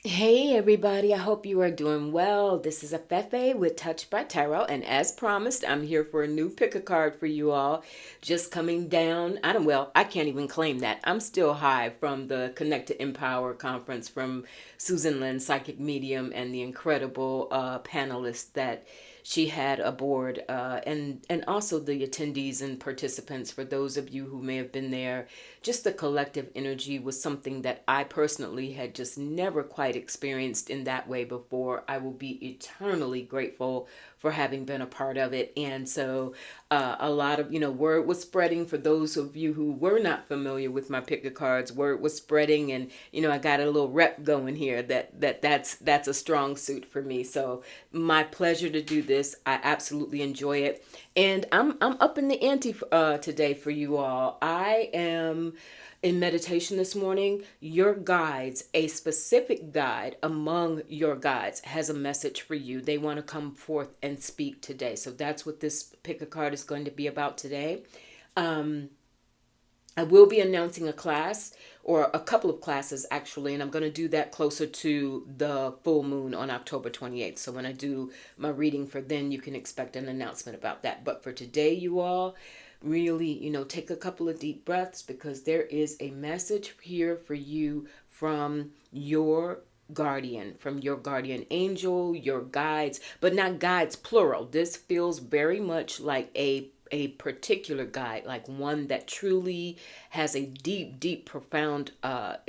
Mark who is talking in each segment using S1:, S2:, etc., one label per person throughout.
S1: Hey everybody, I hope you are doing well. This is Afefe with Touch by Tarot, and as promised, I'm here for a new pick a card for you all. Just coming down, I can't even claim that. I'm still high from the Connect to Empower conference from Susan Lynn, Psychic Medium, and the incredible panelists that she had aboard, and also the attendees and participants. For those of you who may have been there, just the collective energy was something that I personally had just never quite experienced in that way before. I will be eternally grateful for having been a part of it. And so a lot of, word was spreading. For those of you who were not familiar with my pick of cards, word was spreading, and I got a little rep going here that's a strong suit for me. So my pleasure to do this. I absolutely enjoy it. And I'm up in the ante today for you all. I am in meditation this morning. Your guides, a specific guide among your guides, has a message for you. They want to come forth and speak today. So that's what this pick a card is going to be about today. I will be announcing a class, or a couple of classes actually, and I'm going to do that closer to the full moon on October 28th. So when I do my reading for then, you can expect an announcement about that. But for today, you all, really, take a couple of deep breaths, because there is a message here for you from your guardian angel, your guides, but not guides plural. This feels very much like a particular guide, like one that truly has a deep, profound,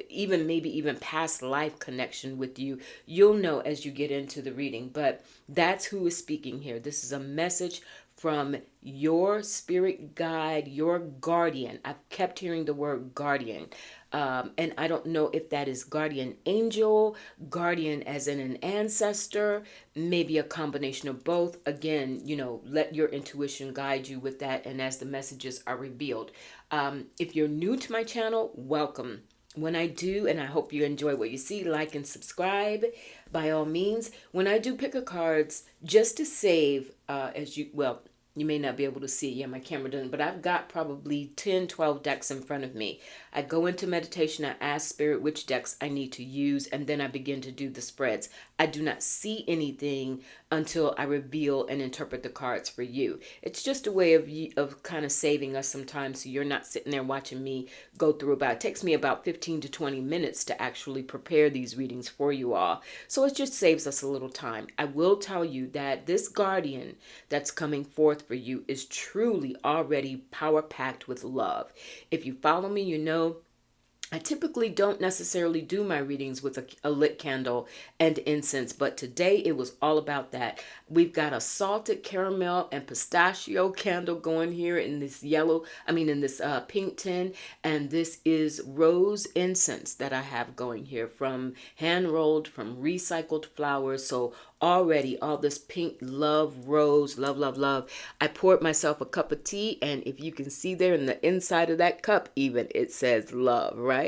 S1: even maybe even past life connection with you. You'll know as you get into the reading, but that's who is speaking here. This is a message from your spirit guide, your guardian. I've kept hearing the word guardian. And I don't know if that is guardian angel, guardian as in an ancestor, maybe a combination of both. Again, let your intuition guide you with that, and as the messages are revealed. If you're new to my channel, welcome. When I do, and I hope you enjoy what you see, like and subscribe by all means. When I do pick a cards, just to save, you may not be able to see. Yeah, my camera doesn't, but I've got probably 10, 12 decks in front of me. I go into meditation, I ask Spirit which decks I need to use, and then I begin to do the spreads. I do not see anything until I reveal and interpret the cards for you. It's just a way of kind of saving us some time, so you're not sitting there watching me go through it takes me about 15 to 20 minutes to actually prepare these readings for you all. So it just saves us a little time. I will tell you that this guardian that's coming forth for you is truly already power packed with love. If you follow me, you know I typically don't necessarily do my readings with a lit candle and incense, but today it was all about that. We've got a salted caramel and pistachio candle going here in this in this pink tin, and this is rose incense that I have going here from hand rolled, from recycled flowers. So already all this pink love, rose, love. I poured myself a cup of tea, and if you can see there in the inside of that cup, even it says love, right?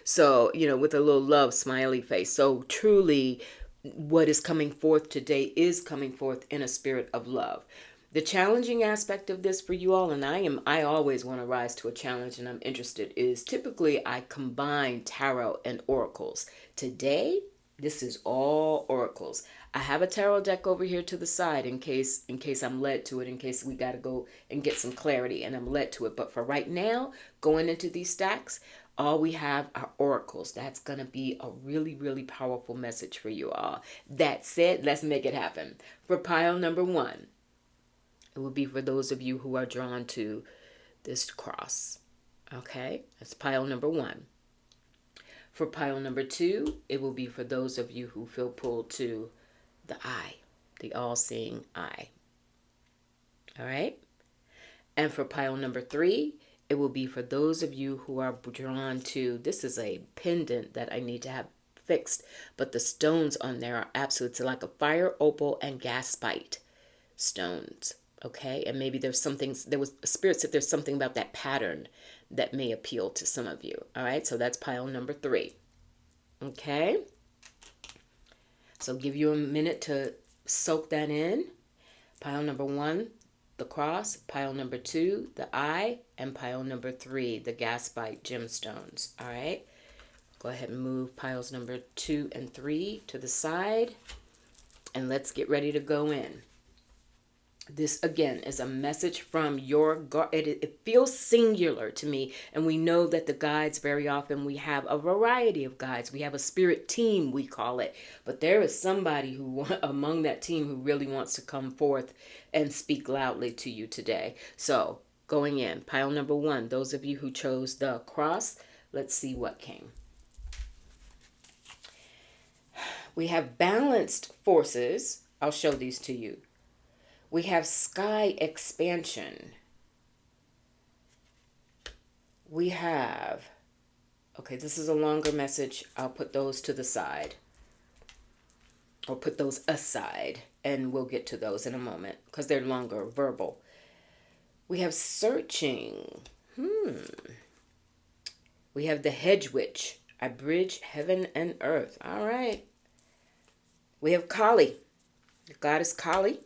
S1: So, with a little love smiley face. So truly, what is coming forth today is coming forth in a spirit of love. The challenging aspect of this for you all, and I always want to rise to a challenge, and I'm interested, is typically I combine tarot and oracles. Today, this is all oracles. I have a tarot deck over here to the side in case I'm led to it, in case we got to go and get some clarity and I'm led to it. But for right now, going into these stacks, all we have are oracles. That's going to be a really powerful message for you all. That said, let's make it happen. For pile number 1, it will be for those of you who are drawn to this cross. Okay, that's pile number 1. For pile number 2, it will be for those of you who feel pulled to the eye, the all-seeing eye. All right? And for pile number 3, it will be for those of you who are drawn to, this is a pendant that I need to have fixed, but the stones on there are absolute. It's like a fire, opal, and gaspite stones. Okay? And maybe there was a spirit said there's something about that pattern that may appeal to some of you. All right? So that's pile number 3. Okay? So give you a minute to soak that in. Pile number 1, the cross. Pile number 2, the eye. And pile number 3, the gaspite gemstones. All right? Go ahead and move piles number 2 and 3 to the side. And let's get ready to go in. This, again, is a message from your guide. It feels singular to me. And we know that the guides, very often, we have a variety of guides. We have a spirit team, we call it. But there is somebody who among that team who really wants to come forth and speak loudly to you today. So, going in, pile number 1, those of you who chose the cross, let's see what came. We have balanced forces. I'll show these to you. We have sky expansion. We have, okay, this is a longer message. I'll put those to the side. Or put those aside. And we'll get to those in a moment because they're longer, verbal. We have searching. We have the hedge witch. I bridge heaven and earth. All right. We have Kali. The goddess Kali.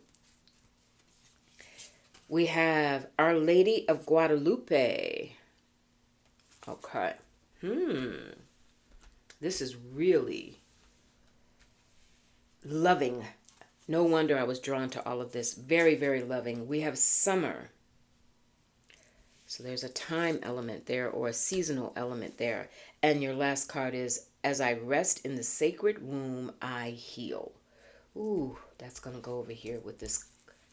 S1: We have Our Lady of Guadalupe. Okay. This is really loving. No wonder I was drawn to all of this. Very, very loving. We have summer. So there's a time element there or a seasonal element there. And your last card is, as I rest in the sacred womb, I heal. Ooh, that's going to go over here with this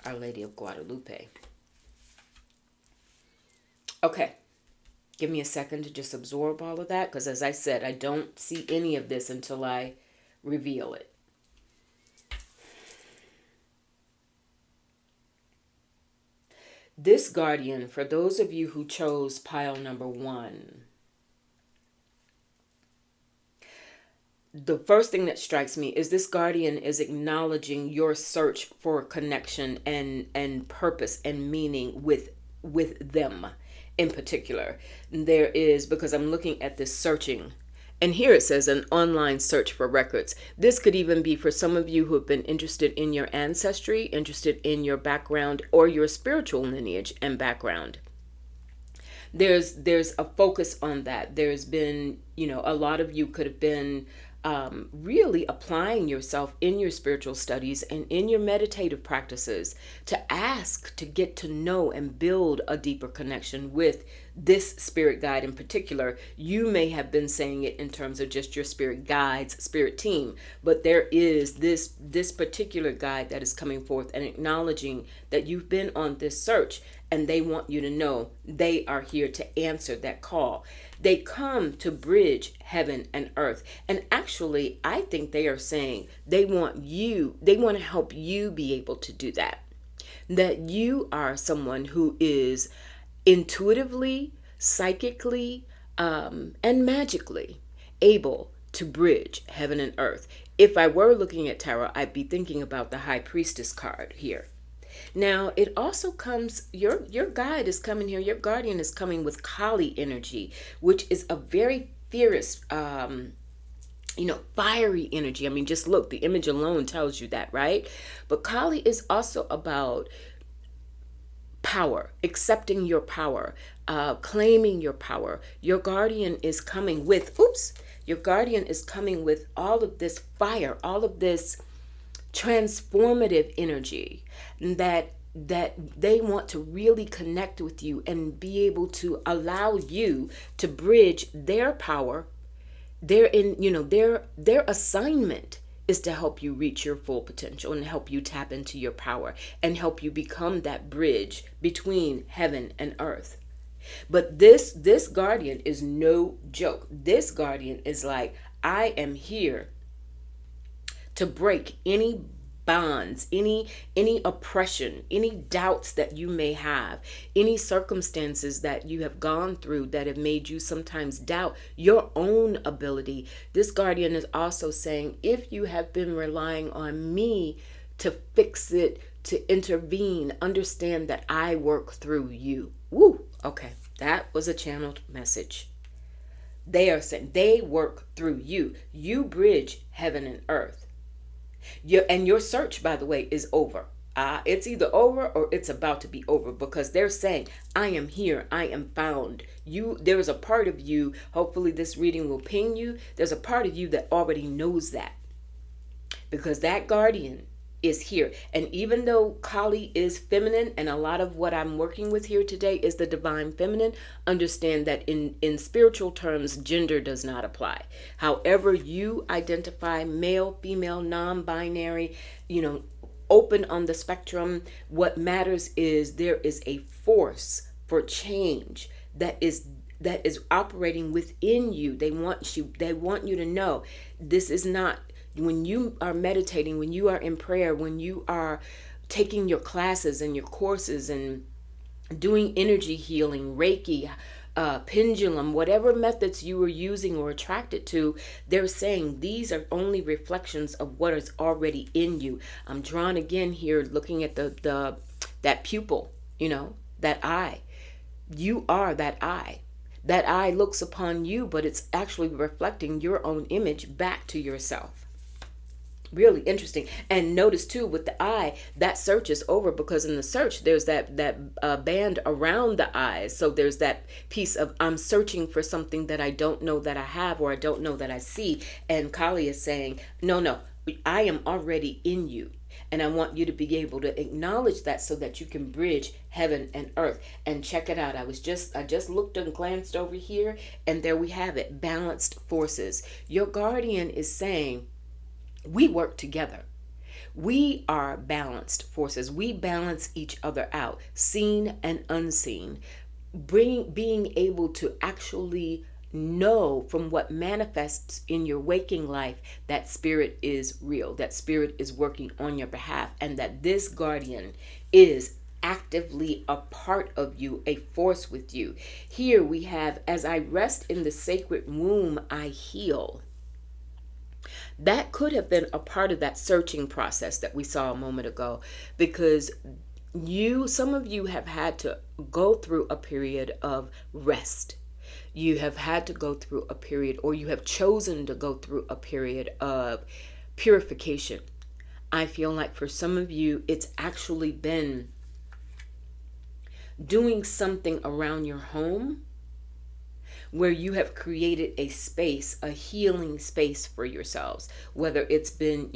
S1: Our Lady of Guadalupe. Okay. Give me a second to just absorb all of that. Because as I said, I don't see any of this until I reveal it. This guardian, for those of you who chose pile number 1, the first thing that strikes me is this guardian is acknowledging your search for connection and purpose and meaning with them in particular. There is, because I'm looking at this searching, and here it says an online search for records. This could even be for some of you who have been interested in your ancestry, interested in your background or your spiritual lineage and background. There's a focus on that. There's been, a lot of you could have been really applying yourself in your spiritual studies and in your meditative practices to ask to get to know and build a deeper connection with this spirit guide in particular. You may have been saying it in terms of just your spirit guides, spirit team, but there is this particular guide that is coming forth and acknowledging that you've been on this search, and they want you to know they are here to answer that call. They come to bridge heaven and earth. And actually, I think they are saying they want to help you be able to do that. That you are someone who is intuitively, psychically, and magically able to bridge heaven and earth. If I were looking at tarot, I'd be thinking about the High Priestess card here. Now, it also comes, your guide is coming here, your guardian is coming with Kali energy, which is a very fierce, fiery energy. I mean, just look, the image alone tells you that, right? But Kali is also about power, accepting your power, claiming your power. Your guardian is coming with, your guardian is coming with all of this fire, all of this transformative energy that they want to really connect with you and be able to allow you to bridge their power. Their assignment is to help you reach your full potential and help you tap into your power and help you become that bridge between heaven and earth. But this guardian is no joke. This guardian is like, I am here to break any bonds, any oppression, any doubts that you may have, any circumstances that you have gone through that have made you sometimes doubt your own ability. This guardian is also saying, if you have been relying on me to fix it, to intervene, understand that I work through you. Woo! Okay, that was a channeled message. They are saying they work through you. You bridge heaven and earth. Your search, by the way, is over. it's either over or it's about to be over, because they're saying, I am here, I am found. There is a part of you, hopefully this reading will ping you. There's a part of you that already knows that, because that guardian is here. And even though Kali is feminine, and a lot of what I'm working with here today is the divine feminine, understand that in spiritual terms, gender does not apply. However you identify, male, female, non-binary, open on the spectrum, what matters is there is a force for change that is operating within you. They want you to know this is not, when you are meditating, when you are in prayer, when you are taking your classes and your courses and doing energy healing, Reiki, pendulum, whatever methods you were using or attracted to, they're saying these are only reflections of what is already in you. I'm drawn again here, looking at that pupil, that eye. You are that eye. That eye looks upon you, but it's actually reflecting your own image back to yourself. Really interesting. And notice too, with the eye, that search is over, because in the search there's that band around the eyes. So there's that piece of, I'm searching for something that I don't know that I have, or I don't know that I see. And Kali is saying, no, I am already in you. And I want you to be able to acknowledge that, so that you can bridge heaven and earth. And check it out. I just looked and glanced over here, and there we have it. Balanced forces. Your guardian is saying, we work together. We are balanced forces. We balance each other out, seen and unseen. Being able to actually know from what manifests in your waking life that spirit is real, that spirit is working on your behalf, and that this guardian is actively a part of you, a force with you. Here we have, as I rest in the sacred womb, I heal. That could have been a part of that searching process that we saw a moment ago, because some of you have had to go through a period of rest. You have had to go through a period, or you have chosen to go through a period of purification. I feel like for some of you, it's actually been doing something around your home where you have created a space, a healing space for yourselves, whether it's been,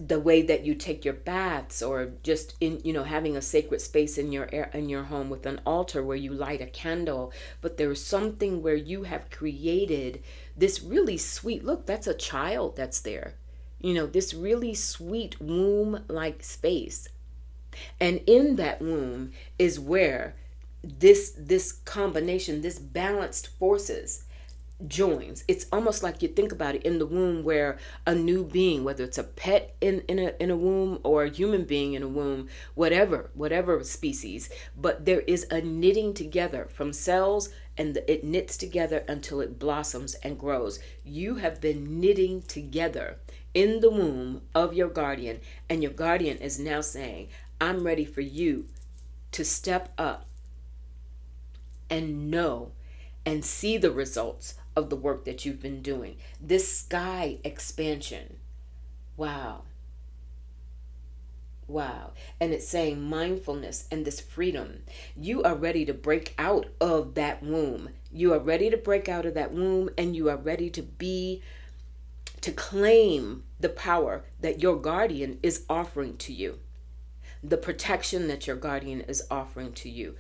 S1: the way that you take your baths, or just in, having a sacred space in your home with an altar where you light a candle. But there's something where you have created this really sweet, look, that's a child that's there, this really sweet womb-like space. And in that womb is where this combination, this balanced forces joins. It's almost like, you think about it, in the womb, where a new being, whether it's a pet in a womb, or a human being in a womb, whatever species, but there is a knitting together from cells, and it knits together until it blossoms and grows. You have been knitting together in the womb of your guardian, and your guardian is now saying, I'm ready for you to step up and know and see the results of the work that you've been doing. This sky expansion. Wow. And it's saying mindfulness and this freedom. You are ready to break out of that womb. You are ready to break out of that womb, and you are ready to claim the power that your guardian is offering to you. The protection that your guardian is offering to you.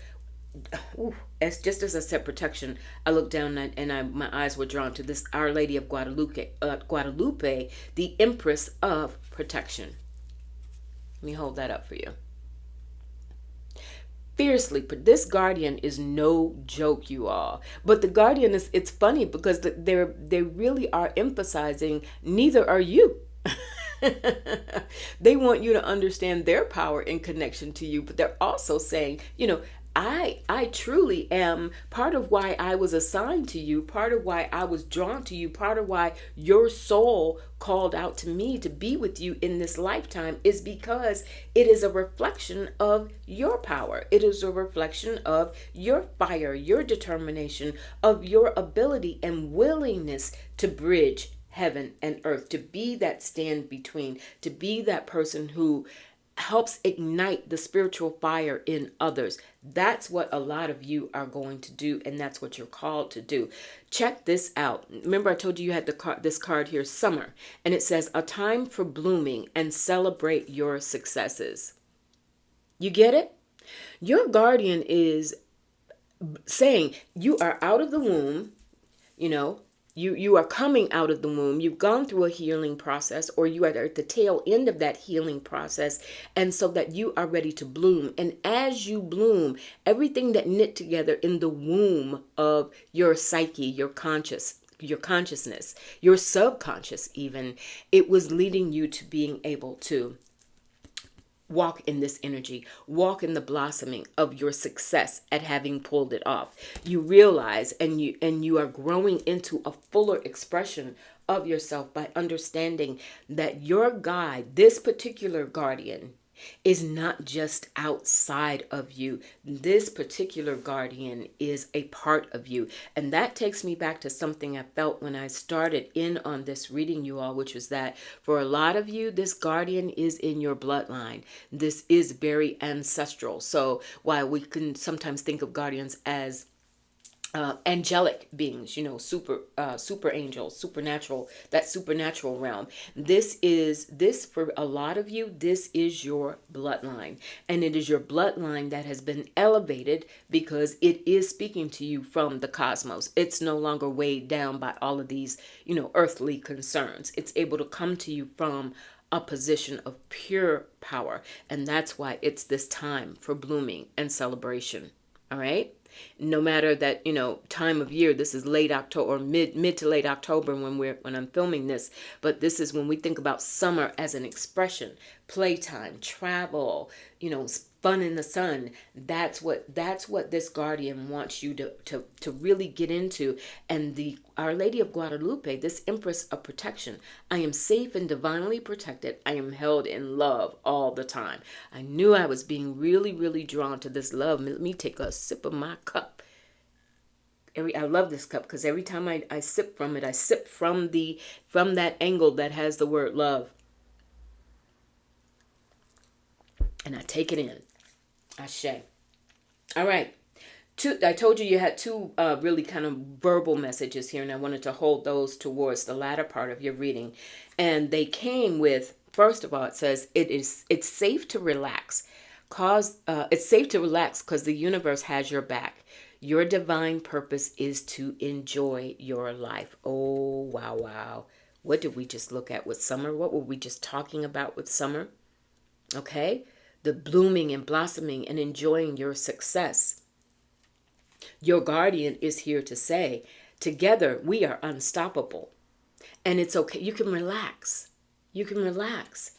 S1: As just as I said protection, I looked down and my eyes were drawn to this Our Lady of Guadalupe, the Empress of Protection. Let me hold that up for you. Fiercely, but this guardian is no joke, you all. But the guardian it's funny, because they really are emphasizing, neither are you. They want you to understand their power in connection to you, but they're also saying, I truly am part of why I was assigned to you, part of why I was drawn to you, part of why your soul called out to me to be with you in this lifetime, is because it is a reflection of your power. It is a reflection of your fire, your determination, of your ability and willingness to bridge heaven and earth, to be that stand between, to be that person who helps ignite the spiritual fire in others. That's what a lot of you are going to do, and that's what you're called to do. Check this out. Remember I told you you had this card here, summer, and it says a time for blooming and celebrate your successes. You get it? Your guardian is saying you are out of the womb, you know, you are coming out of the womb. You've gone through a healing process, or you are at the tail end of that healing process, and so that you are ready to bloom. And as you bloom, everything that knit together in the womb of your psyche, your consciousness, your subconscious even, it was leading you to being able to walk in this energy, walk in the blossoming of your success at having pulled it off. You realize and you are growing into a fuller expression of yourself by understanding that your guide, this particular guardian, is not just outside of you. This particular guardian is a part of you. And that takes me back to something I felt when I started in on this reading, you all, which was that for a lot of you, this guardian is in your bloodline. This is very ancestral. So while we can sometimes think of guardians as angelic beings, super angels, supernatural, that supernatural realm. This for a lot of you, this is your bloodline, and it is your bloodline that has been elevated because it is speaking to you from the cosmos. It's no longer weighed down by all of these, earthly concerns. It's able to come to you from a position of pure power, and that's why it's this time for blooming and celebration. All right. No matter that, time of year, this is late October or mid to late October when I'm filming this, but this is when we think about summer as an expression, playtime, travel, fun in the sun. That's what this guardian wants you to really get into. And the Our Lady of Guadalupe, this Empress of Protection, I am safe and divinely protected. I am held in love all the time. I knew I was being really, really drawn to this love. Let me take a sip of my cup. I love this cup because every time I sip from it, I sip from that angle that has the word love. And I take it in. Ashe. All right. I told you had two really kind of verbal messages here, and I wanted to hold those towards the latter part of your reading. And they came with, first of all, it says it's safe to relax. It's safe to relax because the universe has your back. Your divine purpose is to enjoy your life. Oh, wow, wow. What did we just look at with summer? What were we just talking about with summer? Okay. The blooming and blossoming and enjoying your success. Your guardian is here to say, together we are unstoppable. And it's okay. You can relax. You can relax.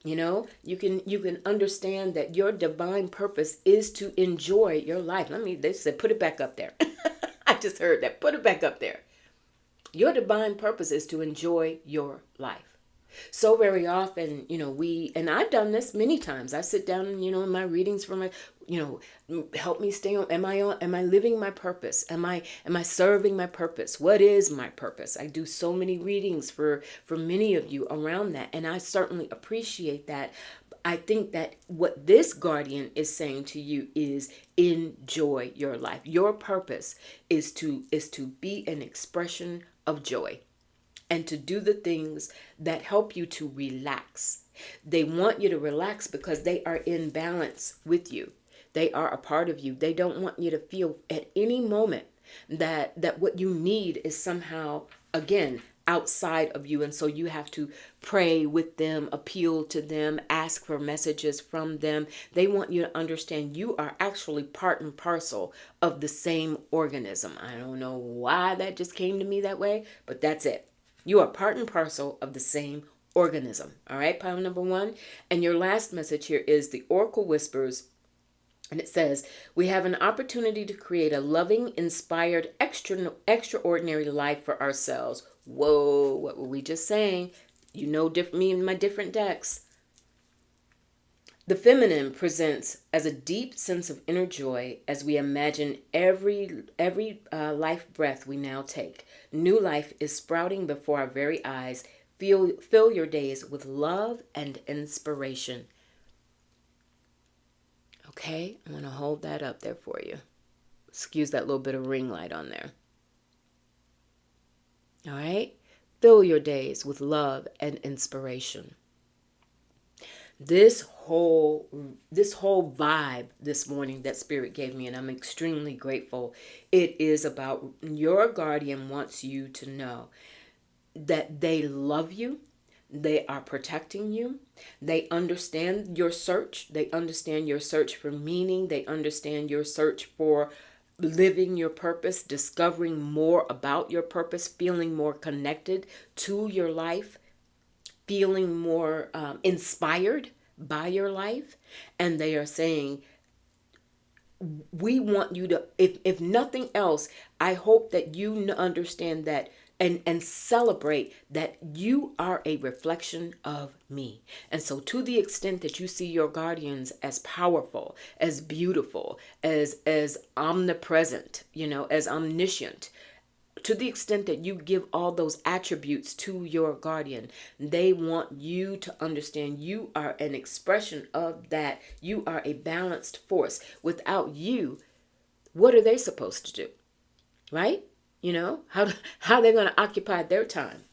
S1: You can understand that your divine purpose is to enjoy your life. They said, put it back up there. I just heard that. Put it back up there. Your divine purpose is to enjoy your life. So very often, and I've done this many times. I sit down and, in my readings for my, help me stay on. Am I living my purpose? Am I serving my purpose? What is my purpose? I do so many readings for many of you around that. And I certainly appreciate that. I think that what this guardian is saying to you is enjoy your life. Your purpose is to be an expression of joy, and to do the things that help you to relax. They want you to relax because they are in balance with you. They are a part of you. They don't want you to feel at any moment that what you need is somehow, again, outside of you. And so you have to pray with them, appeal to them, ask for messages from them. They want you to understand you are actually part and parcel of the same organism. I don't know why that just came to me that way, but that's it. You are part and parcel of the same organism. All right, pile number one. And your last message here is the Oracle Whispers. And it says, we have an opportunity to create a loving, inspired, extraordinary life for ourselves. Whoa, what were we just saying? Me and my different decks. The feminine presents as a deep sense of inner joy as we imagine every life breath we now take. New life is sprouting before our very eyes. Fill your days with love and inspiration. Okay, I'm going to hold that up there for you. Excuse that little bit of ring light on there. All right? Fill your days with love and inspiration. This whole vibe this morning that Spirit gave me, and I'm extremely grateful. It is about your guardian wants you to know that they love you. They are protecting you. They understand your search. They understand your search for meaning. They understand your search for living your purpose, discovering more about your purpose, feeling more connected to your life, feeling more inspired by your life. And they are saying, we want you to, if nothing else, I hope that you understand that and celebrate that you are a reflection of me. And so to the extent that you see your guardians as powerful, as beautiful, as omnipresent, as omniscient, to the extent that you give all those attributes to your guardian, they want you to understand you are an expression of that. You are a balanced force. Without you, what are they supposed to do? Right? How are they going to occupy their time?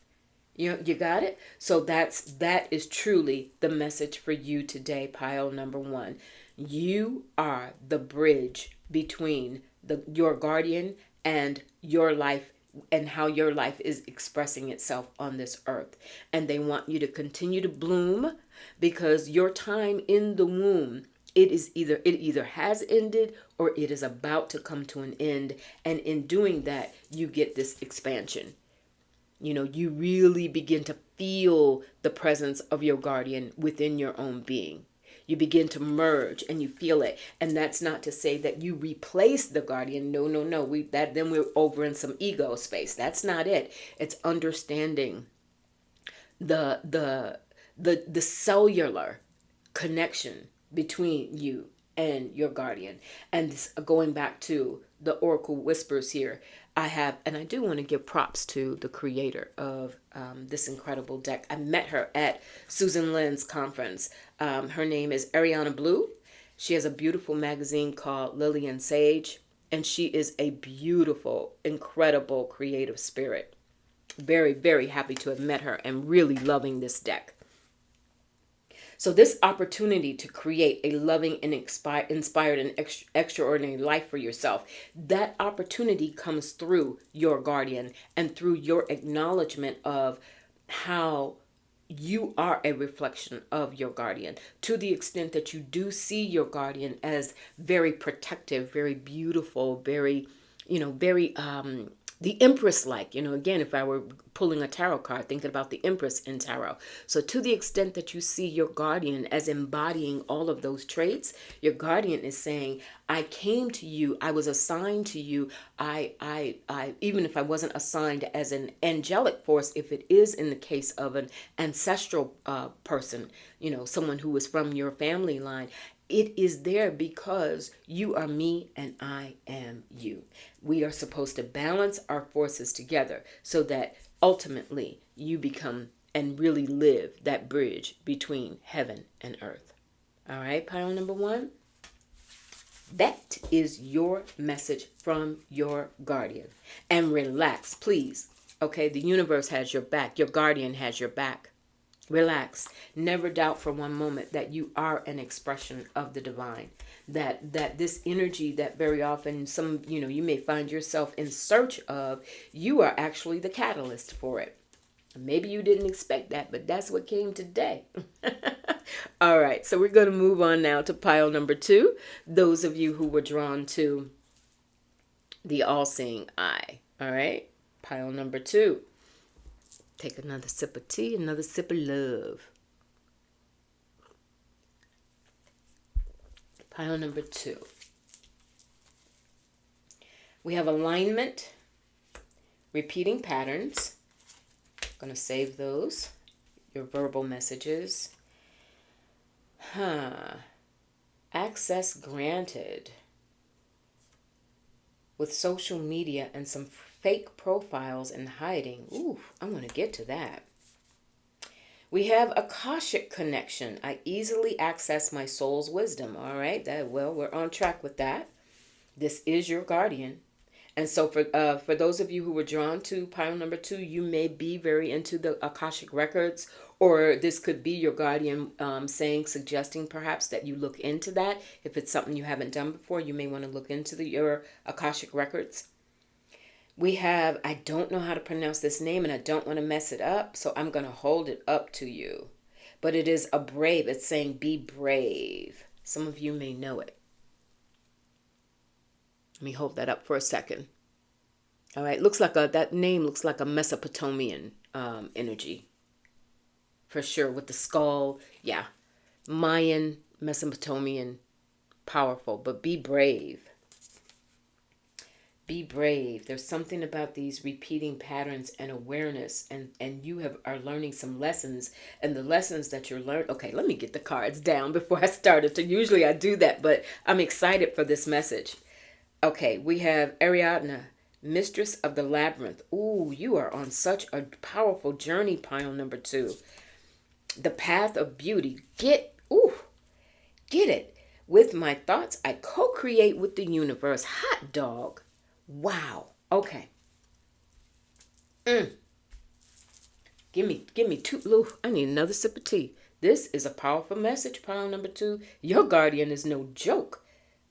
S1: You got it? So that is truly the message for you today, pile number 1. You are the bridge between your guardian and your life, and how your life is expressing itself on this earth. And they want you to continue to bloom, because your time in the womb, it either has ended or it is about to come to an end. And in doing that, you get this expansion. You really begin to feel the presence of your guardian within your own being. You begin to merge and you feel it. And that's not to say that you replace the guardian. No, no, no. Then we're over in some ego space. That's not it. It's understanding the cellular connection between you and your guardian. And this, going back to the Oracle Whispers here, I do want to give props to the creator of this incredible deck. I met her at Susan Lynn's conference. Her name is Ariana Blue. She has a beautiful magazine called Lillian Sage, and she is a beautiful, incredible creative spirit. Very, very happy to have met her and really loving this deck. So this opportunity to create a loving and inspired and extraordinary life for yourself, that opportunity comes through your guardian and through your acknowledgement of how you are a reflection of your guardian, to the extent that you do see your guardian as very protective, very beautiful, very, very the Empress like, again, if I were pulling a tarot card, thinking about the Empress in tarot. So to the extent that you see your guardian as embodying all of those traits, your guardian is saying, I came to you, I was assigned to you. I even if I wasn't assigned as an angelic force, if it is in the case of an ancestral person, someone who is from your family line, it is there because you are me and I am you. We are supposed to balance our forces together so that ultimately you become and really live that bridge between heaven and earth. All right, pile number 1. That is your message from your guardian. And relax, please. Okay, the universe has your back. Your guardian has your back. Relax. Never doubt for one moment that you are an expression of the divine. That this energy that very often you may find yourself in search of, you are actually the catalyst for it. Maybe you didn't expect that, but that's what came today. All right, so we're going to move on now to pile number 2. Those of you who were drawn to the all-seeing eye. All right, pile number 2. Take another sip of tea, another sip of love. Pile number 2. We have alignment, repeating patterns. I'm going to save those, your verbal messages. Access granted with social media and some fake profiles and hiding. Ooh, I'm going to get to that. We have Akashic connection. I easily access my soul's wisdom. All right, we're on track with that. This is your guardian. And so for those of you who were drawn to pile number 2, you may be very into the Akashic records, or this could be your guardian suggesting perhaps that you look into that. If it's something you haven't done before, you may want to look into your Akashic records. We have, I don't know how to pronounce this name and I don't want to mess it up, so I'm going to hold it up to you. But it is a brave. It's saying be brave. Some of you may know it. Let me hold that up for a second. All right, that name looks like a Mesopotamian energy. For sure, with the skull. Yeah, Mayan, Mesopotamian, powerful. But be brave. Be brave. There's something about these repeating patterns and awareness, and you are learning some lessons, and the lessons that you're learning. Okay, let me get the cards down before I started. Usually I do that, but I'm excited for this message. Okay, we have Ariadne, Mistress of the Labyrinth. Ooh, you are on such a powerful journey, pile number 2. The path of beauty. Get it. With my thoughts, I co-create with the universe. Hot dog. Wow. Okay. Give me two. I need another sip of tea. This is a powerful message, pile number 2. Your guardian is no joke.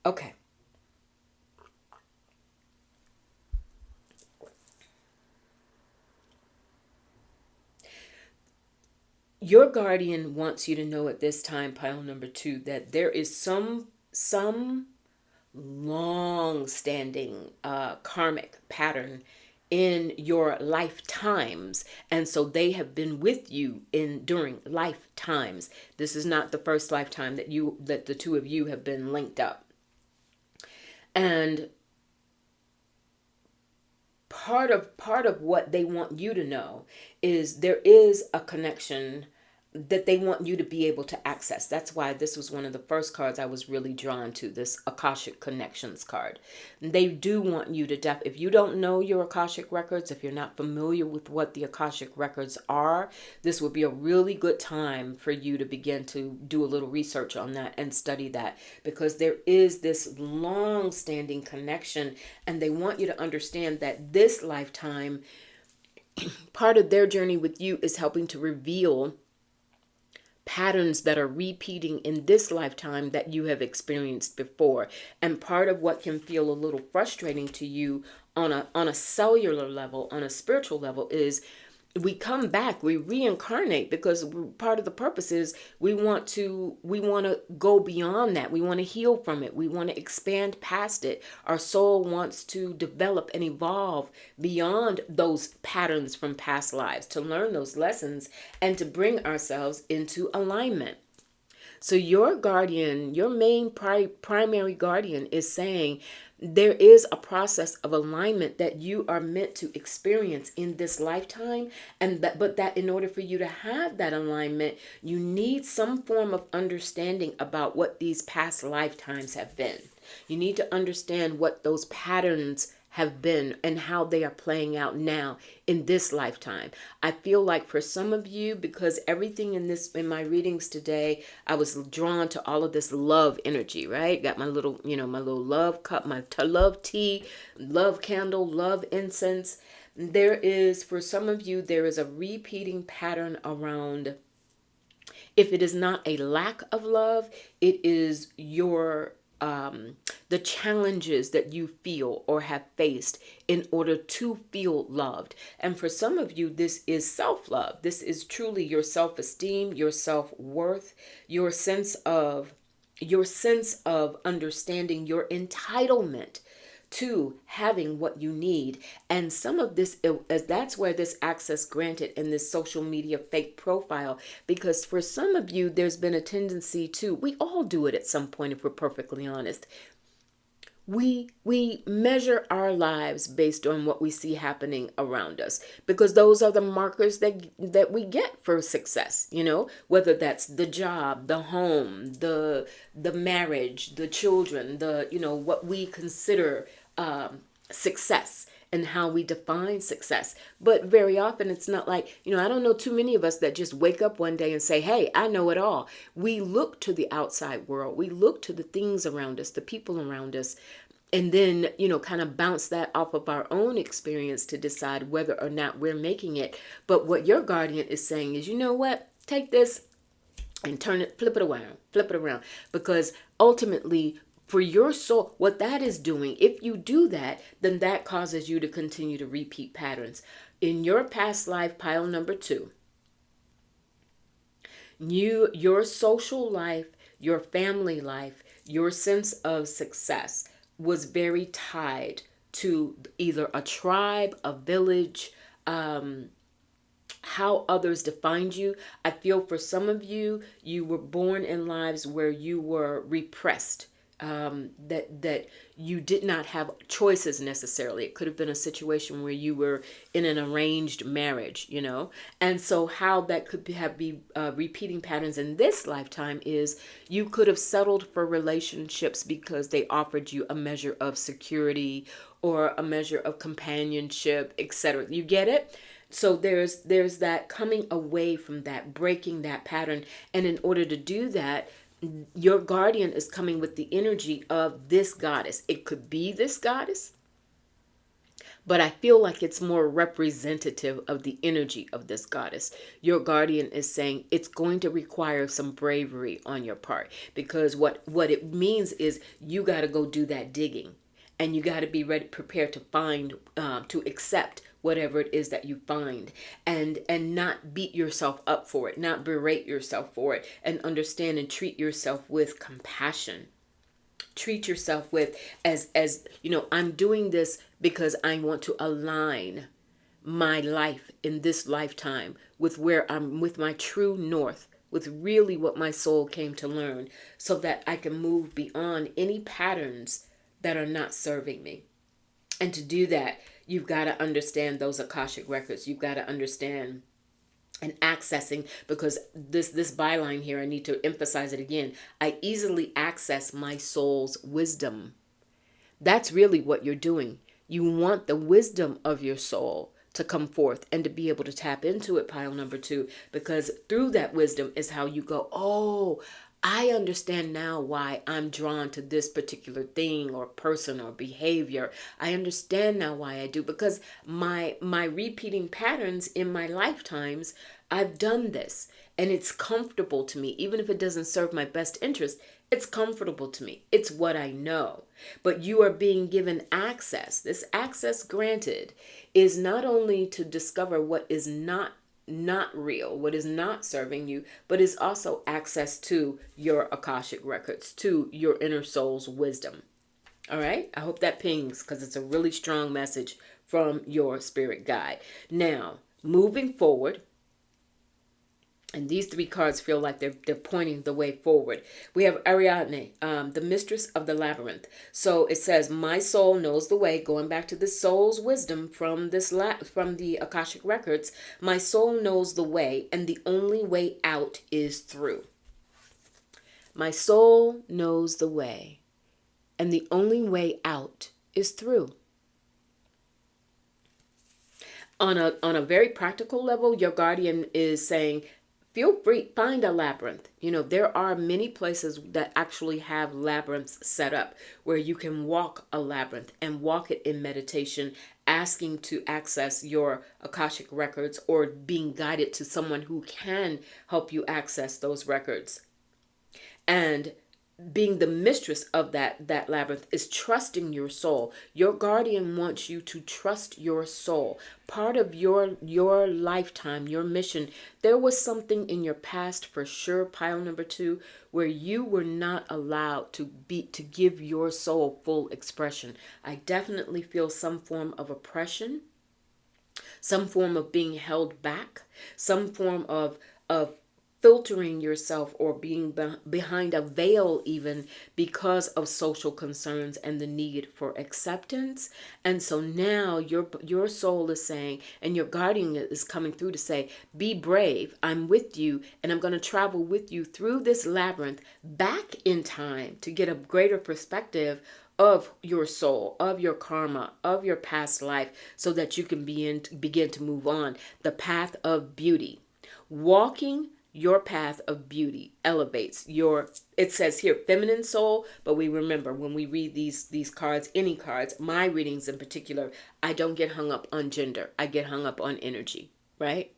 S1: Okay. Your guardian wants you to know at this time, pile number 2, that there is some long-standing karmic pattern in your lifetimes, and so they have been with you during lifetimes. This is not the first lifetime that the two of you have been linked up. And part of what they want you to know is there is a connection that they want you to be able to access. That's why this was one of the first cards I was really drawn to, this Akashic Connections card. They do want you to if you don't know your Akashic records, if you're not familiar with what the Akashic records are, this would be a really good time for you to begin to do a little research on that and study that, because there is this long-standing connection, and they want you to understand that this lifetime, part of their journey with you is helping to reveal patterns that are repeating in this lifetime that you have experienced before. And part of what can feel a little frustrating to you on a cellular level, on a spiritual level, is we come back, we reincarnate, because part of the purpose is we want to go beyond that. We want to heal from it. We want to expand past it. Our soul wants to develop and evolve beyond those patterns from past lives, to learn those lessons and to bring ourselves into alignment. So your guardian, your main primary guardian, is saying there is a process of alignment that you are meant to experience in this lifetime, but that in order for you to have that alignment, you need some form of understanding about what these past lifetimes have been. You need to understand what those patterns have been and how they are playing out now in this lifetime. I feel like for some of you, because everything in my readings today, I was drawn to all of this love energy, right? Got my little love cup, my love tea, love candle, love incense. For some of you, there is a repeating pattern around, if it is not a lack of love, it is the challenges that you feel or have faced in order to feel loved. And for some of you, this is self-love. This is truly your self-esteem, your self-worth, your sense of understanding your entitlement to having what you need. And some of this, that's where this access granted in this social media fake profile, because for some of you, there's been a tendency to, we all do it at some point if we're perfectly honest. We measure our lives based on what we see happening around us, because those are the markers that we get for success, whether that's the job, the home, the marriage, the children, what we consider success. and how we define success. But very often it's not like, I don't know too many of us that just wake up one day and say, hey, I know it all. We look to the outside world. We look to the things around us, the people around us, and then, kind of bounce that off of our own experience to decide whether or not we're making it. But what your guardian is saying is, you know what? Take this and flip it around. Because ultimately, for your soul, what that is doing, if you do that, then that causes you to continue to repeat patterns. In your past life, pile number 2, your social life, your family life, your sense of success was very tied to either a tribe, a village, how others defined you. I feel for some of you, you were born in lives where you were repressed, that you did not have choices necessarily. It could have been a situation where you were in an arranged marriage, and so how that could be repeating patterns in this lifetime is you could have settled for relationships because they offered you a measure of security or a measure of companionship, etc. You get it? So there's that coming away from that, breaking that pattern. And in order to do that, your guardian is coming with the energy of this goddess. It could be this goddess, but I feel like it's more representative of the energy of this goddess. Your guardian is saying it's going to require some bravery on your part, because what it means is you got to go do that digging, and you got to be ready, prepared to find, to accept whatever it is that you find, and not beat yourself up for it, not berate yourself for it, and understand and treat yourself with compassion. Treat yourself with as I'm doing this because I want to align my life in this lifetime with where I'm, with my true north, with really what my soul came to learn, so that I can move beyond any patterns that are not serving me. And to do that, you've got to understand those Akashic records. You've got to understand and accessing, because this byline here, I need to emphasize it again. I easily access my soul's wisdom. That's really what you're doing. You want the wisdom of your soul to come forth and to be able to tap into it, pile number 2, because through that wisdom is how you go, oh, I understand now why I'm drawn to this particular thing or person or behavior. I understand now why I do, because my repeating patterns in my lifetimes, I've done this and it's comfortable to me. Even if it doesn't serve my best interest, it's comfortable to me. It's what I know. But you are being given access. This access granted is not only to discover what is not real, what is not serving you, but is also access to your Akashic records, to your inner soul's wisdom. All right? I hope that pings, because it's a really strong message from your spirit guide. Now, moving forward, and these 3 cards feel like they're pointing the way forward. We have Ariadne, the mistress of the labyrinth. So it says, my soul knows the way. Going back to the soul's wisdom from from the Akashic records, my soul knows the way, and the only way out is through. My soul knows the way, and the only way out is through. On a very practical level, your guardian is saying, feel free, find a labyrinth. There are many places that actually have labyrinths set up where you can walk a labyrinth and walk it in meditation, asking to access your Akashic records or being guided to someone who can help you access those records. And being the mistress of that labyrinth is trusting your soul. Your guardian wants you to trust your soul. Part of your lifetime, your mission, there was something in your past for sure, pile number 2, where you were not allowed to give your soul full expression. I definitely feel some form of oppression, some form of being held back, some form of filtering yourself or being behind a veil, even because of social concerns and the need for acceptance. And so now your soul is saying, and your guardian is coming through to say, be brave, I'm with you, and I'm going to travel with you through this labyrinth back in time to get a greater perspective of your soul, of your karma, of your past life, so that you can begin to move on. The path of beauty. Walking your path of beauty elevates your, it says here, feminine soul, but we remember when we read these cards, any cards, my readings in particular, I don't get hung up on gender. I get hung up on energy, right?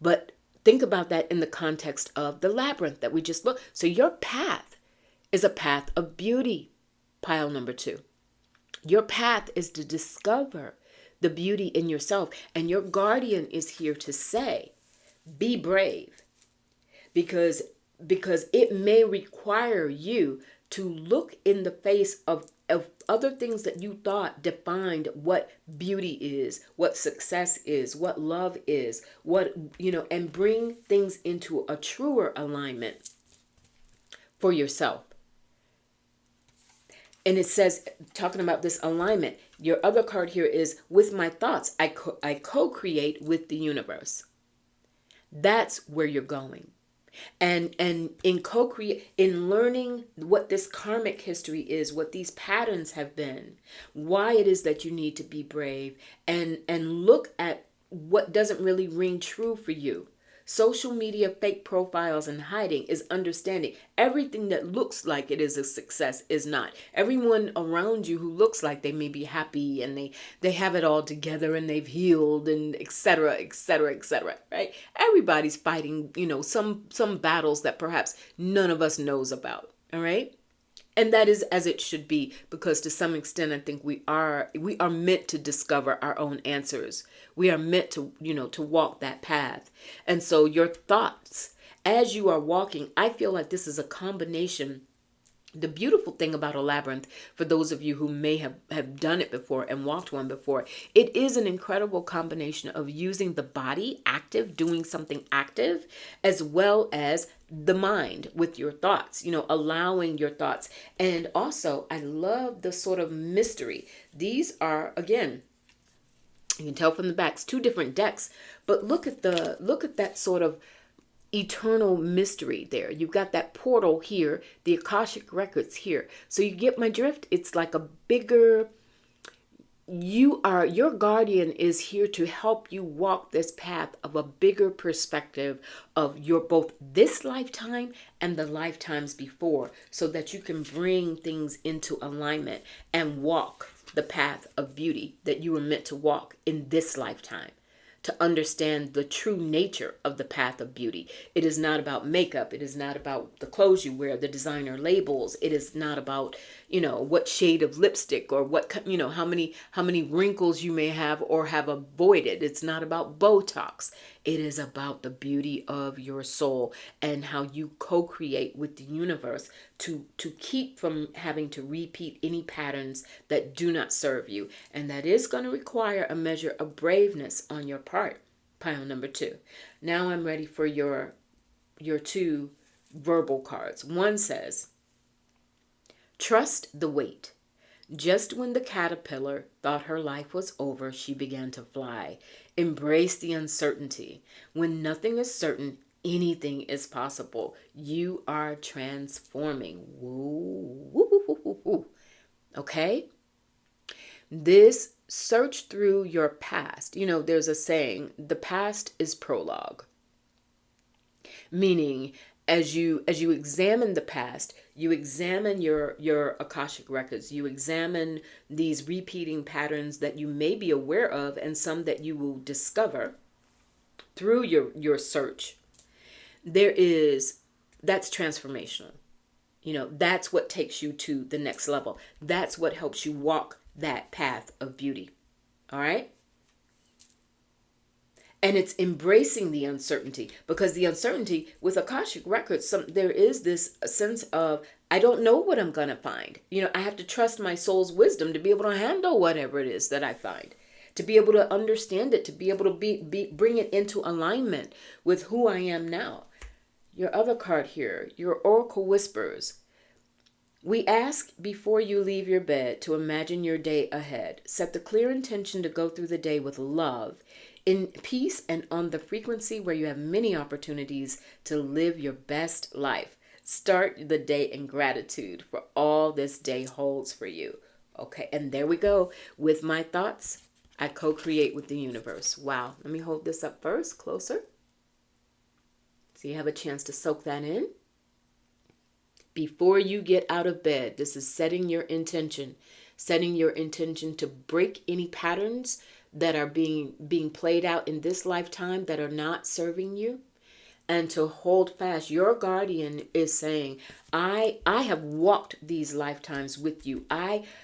S1: But think about that in the context of the labyrinth that we just looked. So your path is a path of beauty, pile number 2. Your path is to discover the beauty in yourself. And your guardian is here to say, be brave, because it may require you to look in the face of other things that you thought defined what beauty is, what success is, what love is, what, and bring things into a truer alignment for yourself. And it says, talking about this alignment, your other card here is, with my thoughts, I co-create with the universe. That's where you're going. And in learning what this karmic history is, what these patterns have been, why it is that you need to be brave, and look at what doesn't really ring true for you. Social media, fake profiles, and hiding is understanding everything that looks like it is a success is not. Everyone around you who looks like they may be happy and they have it all together and they've healed and etc., etc., etc., right? Everybody's fighting, some battles that perhaps none of us knows about, all right? And that is as it should be, because to some extent, I think we are meant to discover our own answers. We are meant to, to walk that path. And so your thoughts, as you are walking, I feel like this is a combination. The beautiful thing about a labyrinth, for those of you who may have done it before and walked one before, it is an incredible combination of using the body active, doing something active, as well as the mind with your thoughts, allowing your thoughts. And also, I love the sort of mystery. These are, again, you can tell from the backs, 2 different decks, but look at that sort of eternal mystery there. You've got that portal here, the Akashic records here. So you get my drift? It's like a bigger, your guardian is here to help you walk this path of a bigger perspective of your both this lifetime and the lifetimes before, so that you can bring things into alignment and walk the path of beauty that you were meant to walk in this lifetime. To understand the true nature of the path of beauty. It is not about makeup. It is not about the clothes you wear, the designer labels. It is not about, what shade of lipstick or what, how many wrinkles you may have or have avoided. It's not about Botox. It is about the beauty of your soul and how you co-create with the universe to keep from having to repeat any patterns that do not serve you. And that is going to require a measure of braveness on your part. Pile number 2. Now I'm ready for your 2 verbal cards. One says, trust the wait. Just when the caterpillar thought her life was over, she began to fly. Embrace the uncertainty. When nothing is certain, anything is possible. You are transforming. Woo, woo, woo, woo, woo, woo. Okay? This search through your past. There's a saying, the past is prologue. Meaning, as you examine the past, you examine your Akashic records, you examine these repeating patterns that you may be aware of and some that you will discover through your search. That's transformational. That's what takes you to the next level. That's what helps you walk that path of beauty. All right? And it's embracing the uncertainty, because the uncertainty with Akashic records, there is this sense of, I don't know what I'm going to find. I have to trust my soul's wisdom to be able to handle whatever it is that I find, to be able to understand it, to be able to bring it into alignment with who I am now. Your other card here, your Oracle Whispers. We ask before you leave your bed to imagine your day ahead. Set the clear intention to go through the day with love, in peace, and on the frequency where you have many opportunities to live your best life. Start the day in gratitude for all this day holds for you. Okay, and there we go. With my thoughts, I co-create with the universe. Wow. Let me hold this up first, closer. So you have a chance to soak that in. Before you get out of bed, this is setting your intention. Setting your intention to break any patterns that are being played out in this lifetime that are not serving you, and to hold fast. Your guardian is saying, I have walked these lifetimes with you.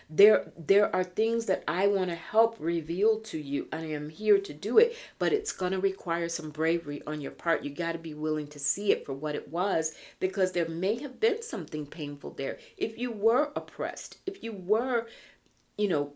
S1: There are things that I want to help reveal to you. I am here to do it, but it's going to require some bravery on your part. You got to be willing to see it for what it was, because there may have been something painful there. If you were oppressed, if you were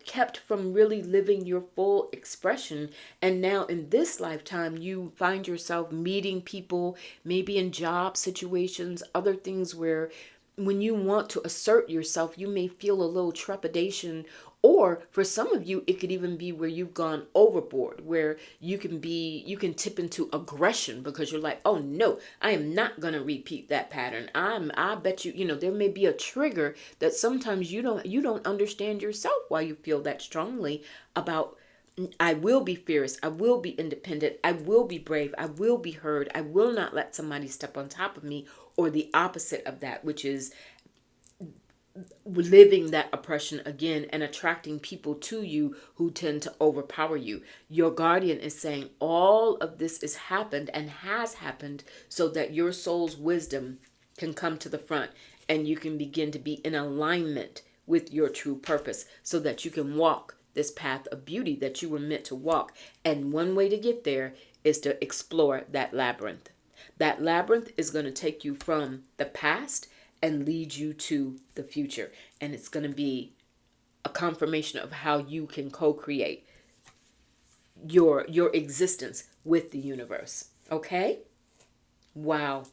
S1: kept from really living your full expression. And now in this lifetime, you find yourself meeting people, maybe in job situations, other things where when you want to assert yourself, you may feel a little trepidation. Or for some of you, it could even be where you've gone overboard, where you can tip into aggression because you're like, oh no, I am not going to repeat that pattern. I bet there may be a trigger that sometimes you don't understand yourself why you feel that strongly about. I will be fierce. I will be independent. I will be brave. I will be heard. I will not let somebody step on top of me, or the opposite of that, which is living that oppression again and attracting people to you who tend to overpower you. Your guardian is saying all of this has happened and has happened so that your soul's wisdom can come to the front and you can begin to be in alignment with your true purpose, so that you can walk this path of beauty that you were meant to walk. And one way to get there is to explore that labyrinth. That labyrinth is going to take you from the past and lead you to the future. And it's going to be a confirmation of how you can co-create your existence with the universe. Okay? Wow.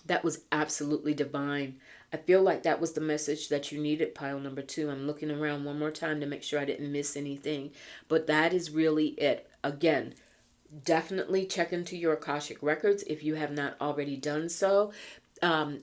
S1: That was absolutely divine. I feel like that was the message that you needed, pile number 2. I'm looking around one more time to make sure I didn't miss anything. But that is really it. Again, definitely check into your Akashic records if you have not already done so.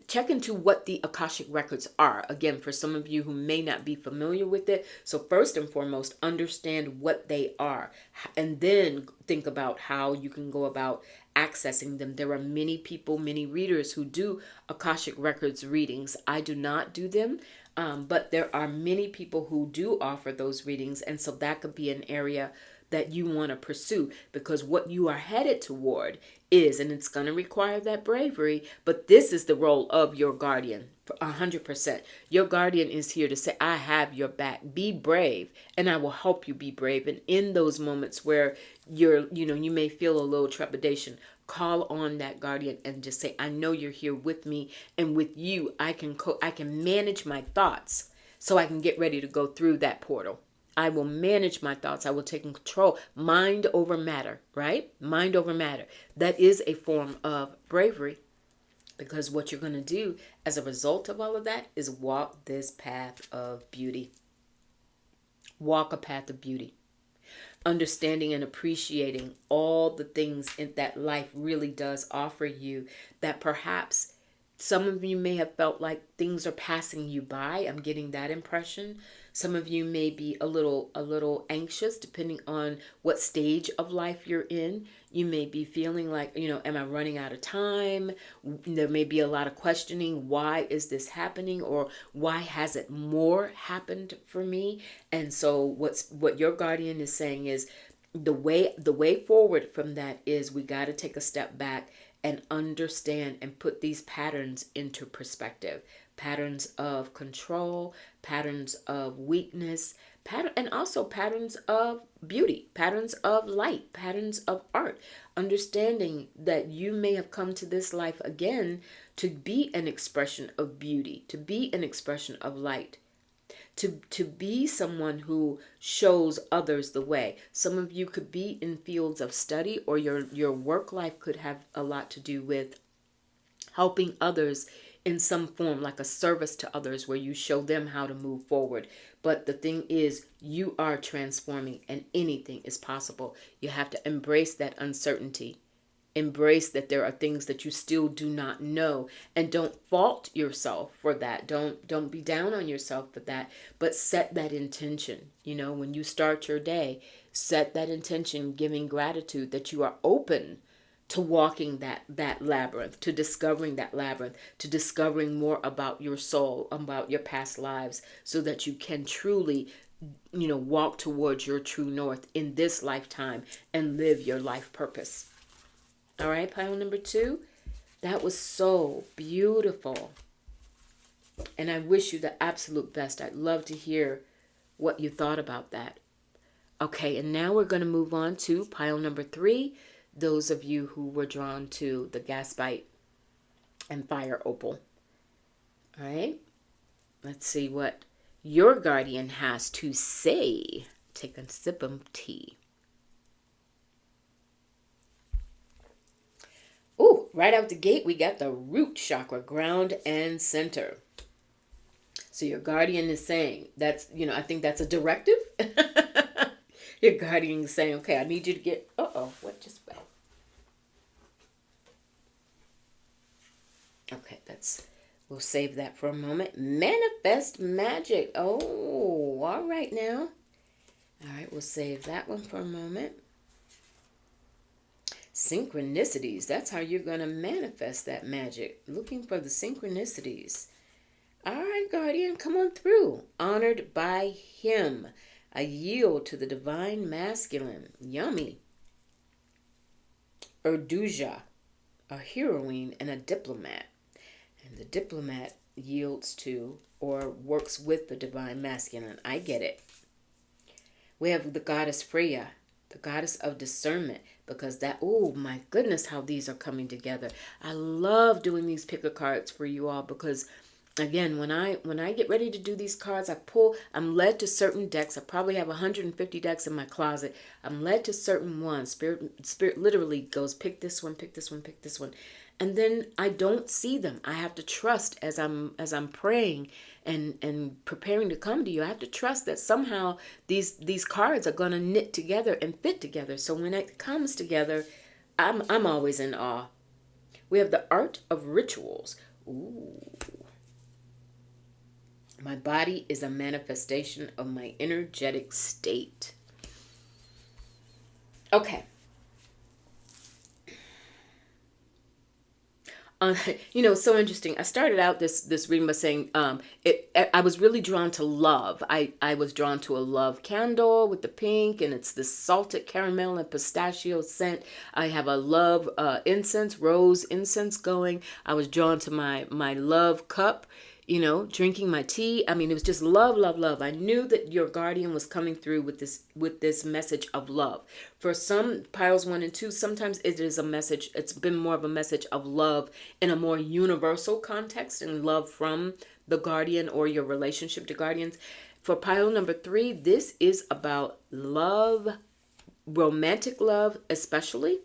S1: Check into what the Akashic records are. Again, for some of you who may not be familiar with it. So first and foremost, understand what they are. And then think about how you can go about accessing them. There are many people, many readers who do Akashic records readings. I do not do them. But there are many people who do offer those readings. And so that could be an area that you want to pursue, because what you are headed toward is, and it's going to require that bravery, but this is the role of your guardian. 100%. Your guardian is here to say, I have your back. Be brave, and I will help you be brave. And in those moments where you may feel a little trepidation, call on that guardian and just say, I know you're here with me, and with you, I can manage my thoughts so I can get ready to go through that portal. I will manage my thoughts. I will take control. Mind over matter, right? Mind over matter. That is a form of bravery, because what you're going to do as a result of all of that is walk this path of beauty. Walk a path of beauty. Understanding and appreciating all the things that life really does offer you, that perhaps some of you may have felt like things are passing you by. I'm getting that impression. Some of you may be a little anxious depending on what stage of life you're in. You may be feeling like, am I running out of time? There may be a lot of questioning. Why is this happening? Or why hasn't more happened for me? And so what your guardian is saying is the way forward from that is we got to take a step back and understand and put these patterns into perspective. Patterns of control, patterns of weakness, and also patterns of beauty, patterns of light, patterns of art. Understanding that you may have come to this life again to be an expression of beauty, to be an expression of light, to be someone who shows others the way. Some of you could be in fields of study, or your work life could have a lot to do with helping others in some form, like a service to others where you show them how to move forward. But the thing is, you are transforming and anything is possible. You have to embrace that uncertainty Embrace that there are things that you still do not know, and don't fault yourself for that. Don't be down on yourself for that, but set that intention. When you start your day, set that intention, giving gratitude that you are open to walking that labyrinth, to discovering that labyrinth, to discovering more about your soul, about your past lives, so that you can truly walk towards your true north in this lifetime and live your life purpose. All right, pile number 2. That was so beautiful. And I wish you the absolute best. I'd love to hear what you thought about that. Okay, and now we're going to move on to pile number 3. Those of you who were drawn to the Gasbite and Fire Opal. All right, let's see what your guardian has to say. Take a sip of tea. Ooh, right out the gate, we got the root chakra, ground and center. So your guardian is saying, I think that's a directive. Your guardian is saying, okay, I need you to get, what just fell? Okay, we'll save that for a moment. Manifest magic. Oh, all right now. All right, we'll save that one for a moment. Synchronicities. That's how you're going to manifest that magic. Looking for the synchronicities. All right, guardian, come on through. Honored by him. I yield to the divine masculine. Yummy. Urduja, a heroine and a diplomat. And the diplomat yields to or works with the divine masculine. I get it. We have the goddess Freya, the goddess of discernment, because oh my goodness, how these are coming together. I love doing these picker cards for you all because, again, when I get ready to do these cards, I'm led to certain decks. I probably have 150 decks in my closet. I'm led to certain ones. Spirit literally goes, pick this one, pick this one, pick this one. And then I don't see them. I have to trust as I'm praying and preparing to come to you. I have to trust that somehow these cards are going to knit together and fit together. So when it comes together, I'm always in awe. We have the art of rituals. Ooh. My body is a manifestation of my energetic state. Okay. So interesting. I started out this reading by saying I was really drawn to love. I was drawn to a love candle with the pink, and it's this salted caramel and pistachio scent. I have a love incense, rose incense going. I was drawn to my love cup, drinking my tea. I mean, it was just love, love, love. I knew that your guardian was coming through with this message of love. For some piles 1 and 2, sometimes it is a message. It's been more of a message of love in a more universal context, and love from the guardian or your relationship to guardians. For pile number 3, this is about love, romantic love especially,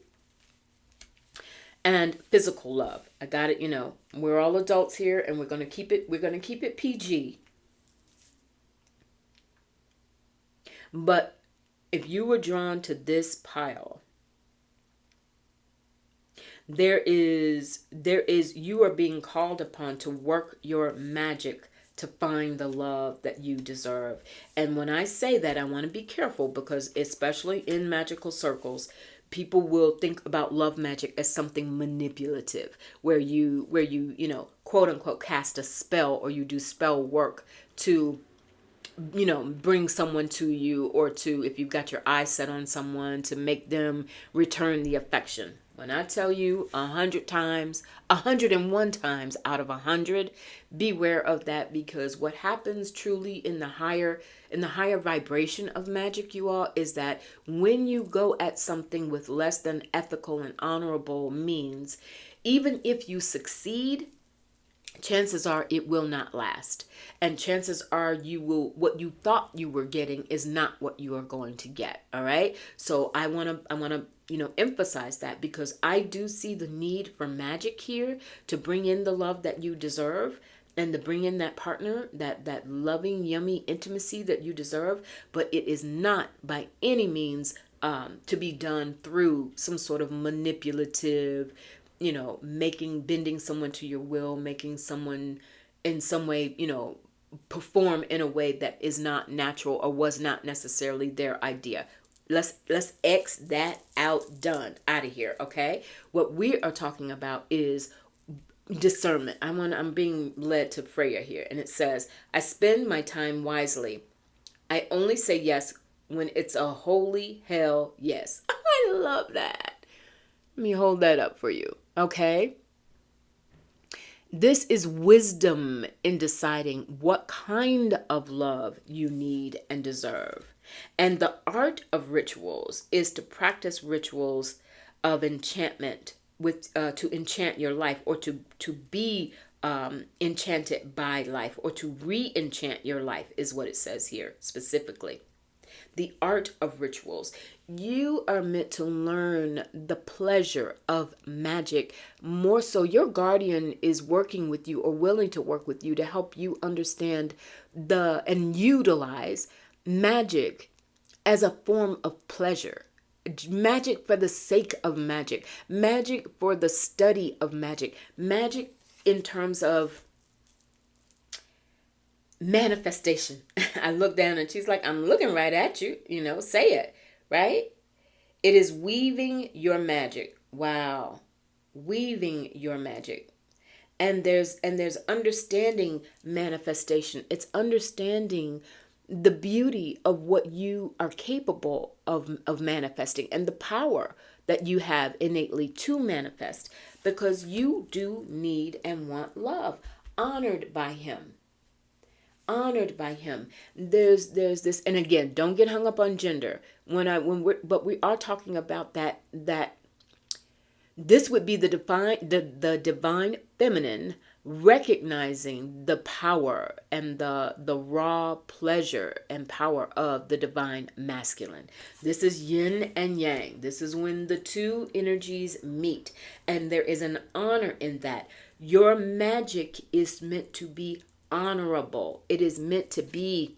S1: and physical love. I got it, we're all adults here, and we're going to keep it PG. But if you were drawn to this pile, you are being called upon to work your magic to find the love that you deserve. And when I say that, I want to be careful, because especially in magical circles, people will think about love magic as something manipulative, where you quote unquote cast a spell, or you do spell work to bring someone to you, or to, if you've got your eyes set on someone, to make them return the affection. When I tell you 100 times, 101 times out of 100, beware of that, because what happens truly in the higher vibration of magic, you all, is that when you go at something with less than ethical and honorable means, even if you succeed, chances are it will not last. And chances are what you thought you were getting is not what you are going to get. All right. So I want to, emphasize that, because I do see the need for magic here to bring in the love that you deserve, and to bring in that partner, that loving, yummy intimacy that you deserve. But it is not by any means to be done through some sort of manipulative, bending someone to your will, making someone in some way, perform in a way that is not natural or was not necessarily their idea. Let's X that out, done, out of here, okay? What we are talking about is discernment. I'm being led to Freya here, and it says, I spend my time wisely. I only say yes when it's a holy hell yes. I love that. Let me hold that up for you, okay? This is wisdom in deciding what kind of love you need and deserve. And the art of rituals is to practice rituals of enchantment with to enchant your life, or to be enchanted by life, or to re-enchant your life, is what it says here specifically. The art of rituals. You are meant to learn the pleasure of magic. More so, your guardian is working with you, or willing to work with you, to help you understand and utilize magic as a form of pleasure. Magic for the sake of magic. Magic for the study of magic. Magic in terms of manifestation. I look down and she's like, I'm looking right at you, say it, right? It is weaving your magic. Wow. Weaving your magic. And there's understanding manifestation. It's understanding the beauty of what you are capable of manifesting, and the power that you have innately to manifest, because you do need and want love, honored by him. Honored by him. There's this, and again, don't get hung up on gender. But we are talking about that this would be the divine feminine, recognizing the power and the raw pleasure and power of the divine masculine. This is yin and yang. This is when the two energies meet, and there is an honor in that. Your magic is meant to be honorable. It is meant to be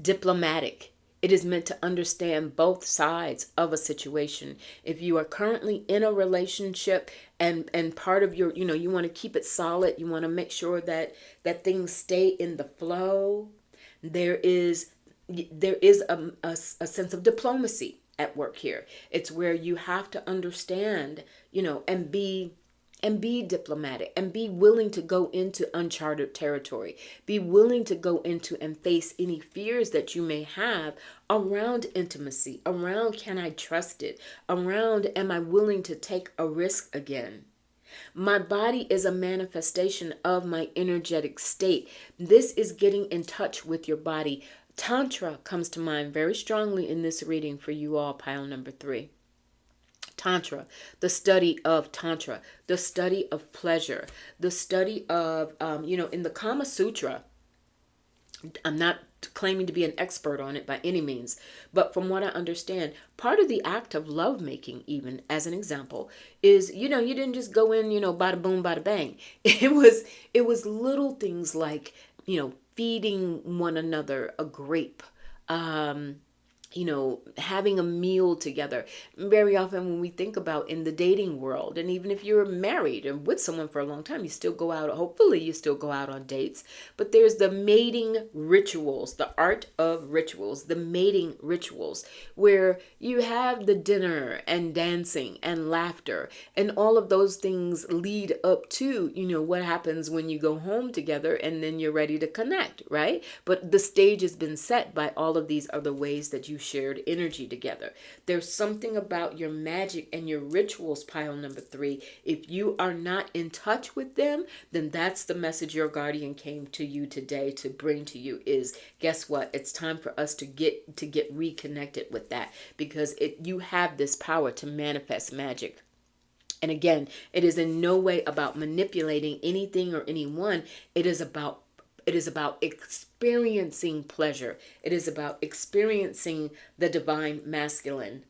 S1: diplomatic. It is meant to understand both sides of a situation. If you are currently in a relationship, and part of your, you want to keep it solid, you want to make sure that things stay in the flow, there is a sense of diplomacy at work here. It's where you have to understand, and be diplomatic, and be willing to go into uncharted territory. Be willing to go into and face any fears that you may have around intimacy, around can I trust it, around am I willing to take a risk again. My body is a manifestation of my energetic state. This is getting in touch with your body. Tantra comes to mind very strongly in this reading for you all, pile number 3. Tantra, the study of Tantra, the study of pleasure, the study of, in the Kama Sutra, I'm not claiming to be an expert on it by any means, but from what I understand, part of the act of lovemaking, even as an example, is, you didn't just go in, bada boom, bada bang. It was little things like, feeding one another a grape, having a meal together. Very often when we think about in the dating world, and even if you're married and with someone for a long time, you still go out, hopefully you still go out on dates, but there's the mating rituals, the art of rituals, the mating rituals, where you have the dinner and dancing and laughter, and all of those things lead up to, what happens when you go home together and then you're ready to connect, right? But the stage has been set by all of these other ways that you shared energy together. There's something about your magic and your rituals, pile number 3. If you are not in touch with them, then that's the message your guardian came to you today to bring to you is, guess what? It's time for us to get reconnected with that, because you have this power to manifest magic. And again, it is in no way about manipulating anything or anyone. It is about experiencing pleasure. It is about experiencing the divine masculine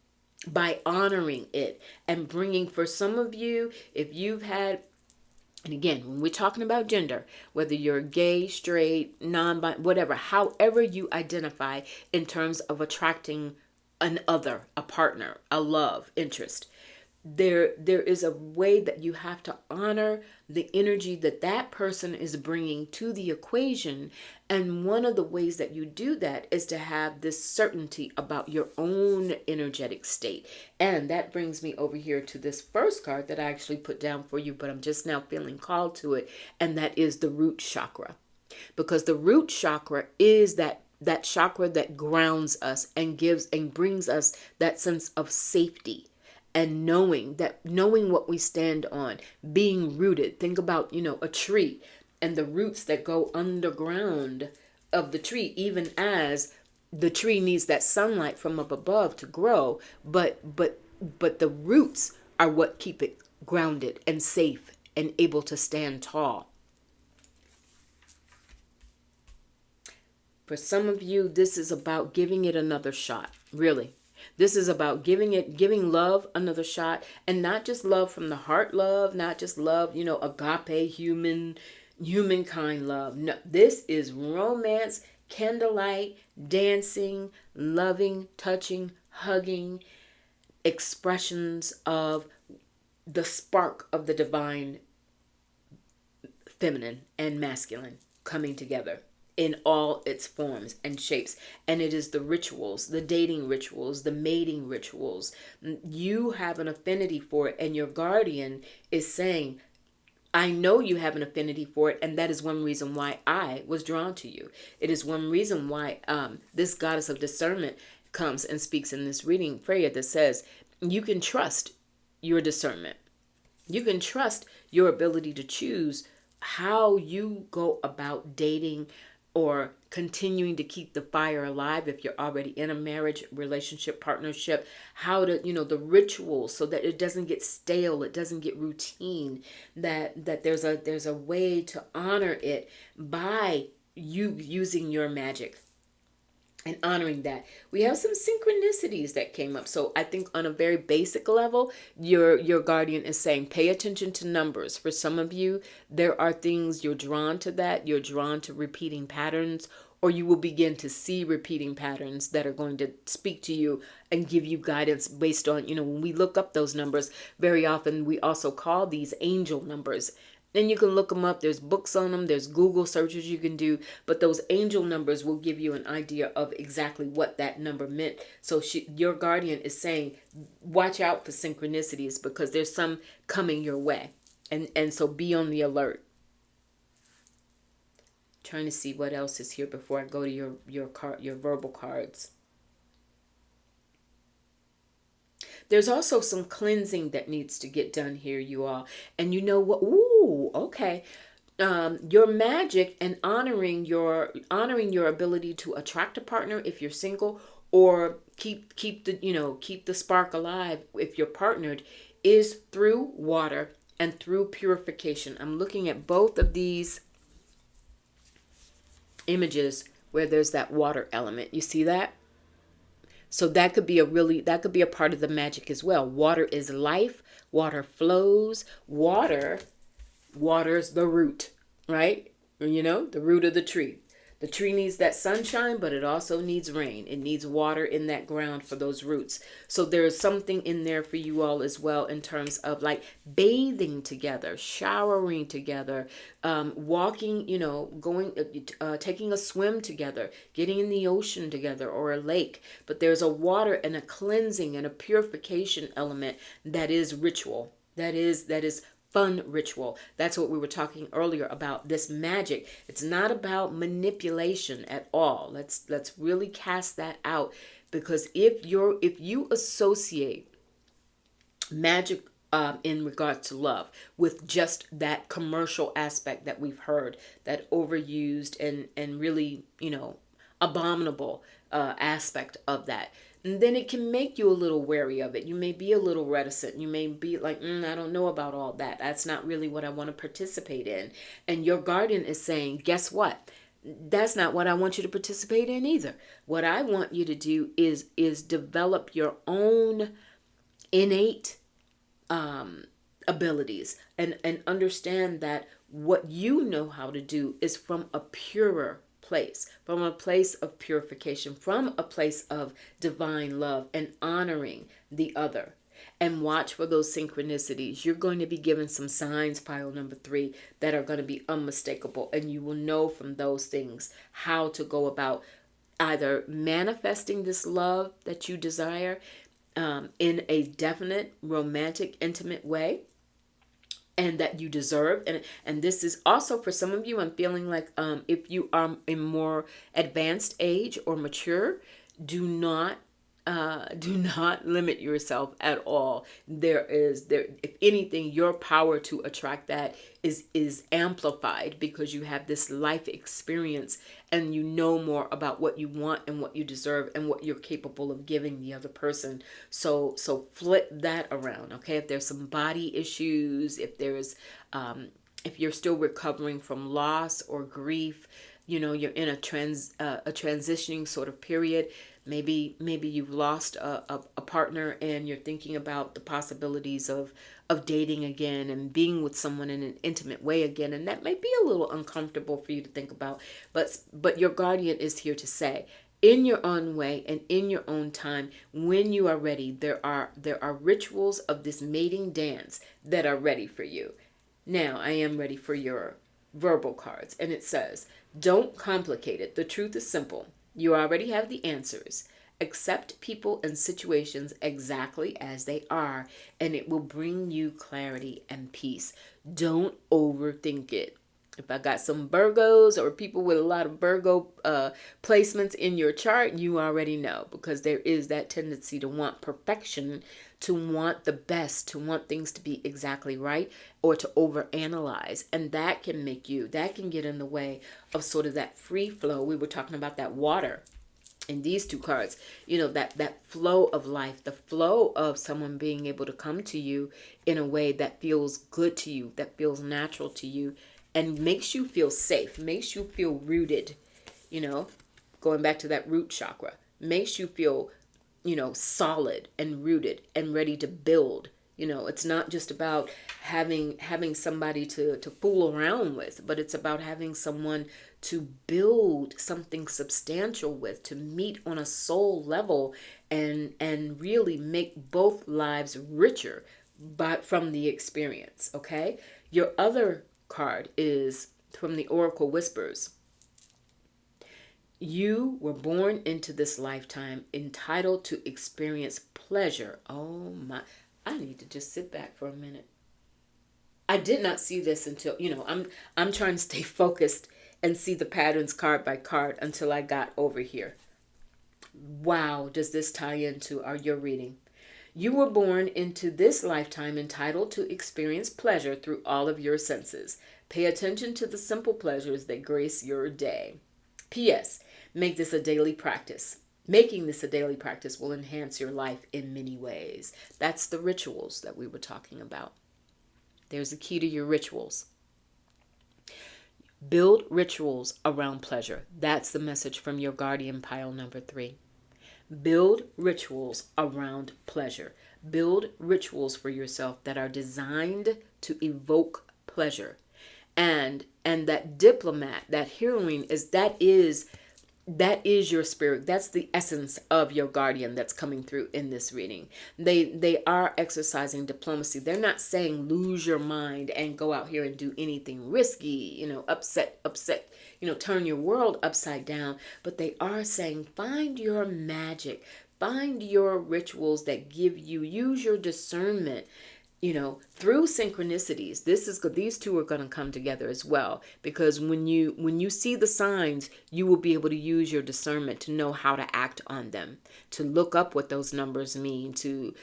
S1: by honoring it and bringing, for some of you, if you've had, and again, when we're talking about gender, whether you're gay, straight, non-binary, whatever, however you identify in terms of attracting an other, a partner, a love interest. There is a way that you have to honor the energy that that person is bringing to the equation, and one of the ways that you do that is to have this certainty about your own energetic state. And that brings me over here to this first card that I actually put down for you, but I'm just now feeling called to it, and that is the root chakra. Because the root chakra is that chakra that grounds us and gives and brings us that sense of safety, and knowing what we stand on, being rooted. Think about, a tree and the roots that go underground of the tree, even as the tree needs that sunlight from up above to grow, but the roots are what keep it grounded and safe and able to stand tall. For some of you, this is about giving it another shot, really. This is about giving love another shot, and not just love from the heart love, not just love, agape, humankind love. No, this is romance, candlelight, dancing, loving, touching, hugging, expressions of the spark of the divine feminine and masculine coming together in all its forms and shapes. And it is the rituals, the dating rituals, the mating rituals. You have an affinity for it, and your guardian is saying, I know you have an affinity for it, and that is one reason why I was drawn to you. It is one reason why this goddess of discernment comes and speaks in this reading, Freya, that says, you can trust your discernment. You can trust your ability to choose how you go about dating or continuing to keep the fire alive if you're already in a marriage, relationship, partnership, how to, the rituals, so that it doesn't get stale, it doesn't get routine, that there's a way to honor it by you using your magic and honoring that. We have some synchronicities that came up. So I think on a very basic level, your guardian is saying, pay attention to numbers. For some of you, there are things you're drawn to that. You're drawn to repeating patterns, or you will begin to see repeating patterns that are going to speak to you and give you guidance based on, when we look up those numbers, very often we also call these angel numbers. And you can look them up. There's books on them. There's Google searches you can do. But those angel numbers will give you an idea of exactly what that number meant. So your guardian is saying, watch out for synchronicities, because there's some coming your way. And so be on the alert. Trying to see what else is here before I go to your verbal cards. There's also some cleansing that needs to get done here, you all. And you know what? Ooh, okay. Your magic and honoring your ability to attract a partner if you're single, or keep the spark alive if you're partnered, is through water and through purification. I'm looking at both of these images where there's that water element. You see that? So that could be a part of the magic as well. Water is life. Water flows. Water's the root, right? The root of the tree. The tree needs that sunshine, but it also needs rain. It needs water in that ground for those roots. So there is something in there for you all as well, in terms of like bathing together, showering together, walking, going, taking a swim together, getting in the ocean together or a lake. But there's a water and a cleansing and a purification element that is ritual. That is fun ritual. That's what we were talking earlier about, this magic. It's not about manipulation at all. Let's really cast that out, because if you associate magic in regards to love with just that commercial aspect that we've heard, that overused and really abominable aspect of that, and then it can make you a little wary of it. You may be a little reticent. You may be like, I don't know about all that. That's not really what I want to participate in. And your guardian is saying, guess what? That's not what I want you to participate in either. What I want you to do is develop your own innate abilities, and understand that what you know how to do is from a purer from a place of purification, from a place of divine love and honoring the other. And watch for those synchronicities. You're going to be given some signs, pile number 3, that are going to be unmistakable. And you will know from those things how to go about either manifesting this love that you desire in a definite, romantic, intimate way, and that you deserve. And this is also for some of you, I'm feeling like if you are in more advanced age or mature, do not limit yourself at all. If anything, your power to attract that is amplified because you have this life experience and you know more about what you want and what you deserve and what you're capable of giving the other person. So flip that around, okay? If there's some body issues, if you're still recovering from loss or grief, you're in a transitioning sort of period. Maybe you've lost a partner and you're thinking about the possibilities of dating again and being with someone in an intimate way again, and that may be a little uncomfortable for you to think about, but your guardian is here to say, in your own way and in your own time, when you are ready, there are rituals of this mating dance that are ready for you. Now, I am ready for your verbal cards, and it says, don't complicate it. The truth is simple. You already have the answers. Accept people and situations exactly as they are, and it will bring you clarity and peace. Don't overthink it. If I got some Virgos or people with a lot of Virgo placements in your chart, you already know, because there is that tendency to want perfection, to want the best, to want things to be exactly right, or to overanalyze. And that can get in the way of sort of that free flow. We were talking about that water in these 2 cards, that flow of life, the flow of someone being able to come to you in a way that feels good to you, that feels natural to you, and makes you feel safe, makes you feel rooted, going back to that root chakra, makes you feel, solid and rooted and ready to build. It's not just about having somebody to fool around with, but it's about having someone to build something substantial with, to meet on a soul level and really make both lives richer from the experience, okay? Your other card is from the Oracle Whispers. You were born into this lifetime entitled to experience pleasure. Oh my, I need to just sit back for a minute. I did not see this until, I'm trying to stay focused and see the patterns card by card until I got over here. Wow, does this tie into your reading? You were born into this lifetime entitled to experience pleasure through all of your senses. Pay attention to the simple pleasures that grace your day. P.S. Make this a daily practice. Making this a daily practice will enhance your life in many ways. That's the rituals that we were talking about. There's a key to your rituals. Build rituals around pleasure. That's the message from your guardian, pile number 3. Build rituals around pleasure. Build rituals for yourself that are designed to evoke pleasure. And that diplomat, that heroine, that is your spirit. That's the essence of your guardian that's coming through in this reading. They are exercising diplomacy. They're not saying lose your mind and go out here and do anything risky, upset, turn your world upside down. But they are saying find your magic, find your rituals that use your discernment. Through synchronicities. These 2 are going to come together as well, because when you see the signs, you will be able to use your discernment to know how to act on them, to look up what those numbers mean, to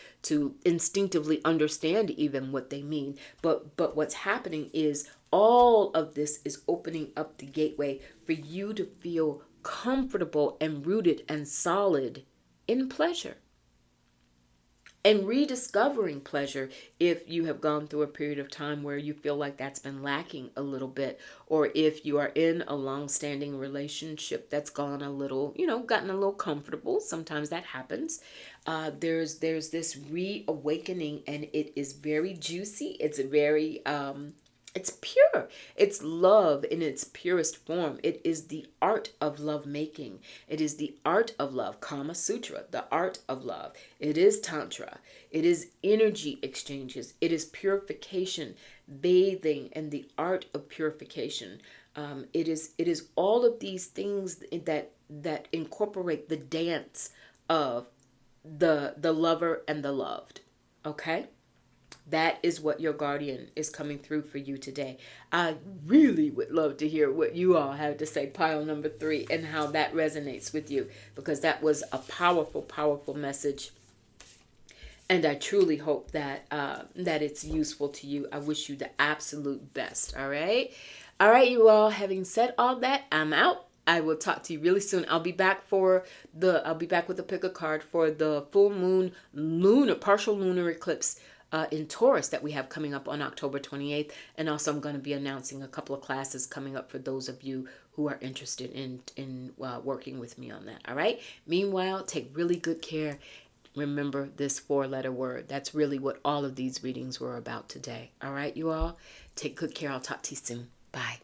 S1: instinctively understand even what they mean. But what's happening is all of this is opening up the gateway for you to feel comfortable and rooted and solid in pleasure. And rediscovering pleasure if you have gone through a period of time where you feel like that's been lacking a little bit, or if you are in a long-standing relationship that's gone a little, gotten a little comfortable. Sometimes that happens. There's this reawakening, and it is very juicy. It's very It's pure. It's love in its purest form. It is the art of love making. It is the art of love. Kama Sutra, the art of love. It is Tantra. It is energy exchanges. It is purification, bathing, and the art of purification. It is all of these things that incorporate the dance of the lover and the loved. Okay? That is what your guardian is coming through for you today. I really would love to hear what you all have to say, pile number 3, and how that resonates with you, because that was a powerful, powerful message. And I truly hope that it's useful to you. I wish you the absolute best. All right. All right, you all. Having said all that, I'm out. I will talk to you really soon. I'll be back with a pick a card for the full moon partial lunar eclipse in Taurus that we have coming up on October 28th. And also I'm going to be announcing a couple of classes coming up for those of you who are interested in working with me on that. All right. Meanwhile, take really good care. Remember this 4-letter word. That's really what all of these readings were about today. All right, you all. Take good care. I'll talk to you soon. Bye.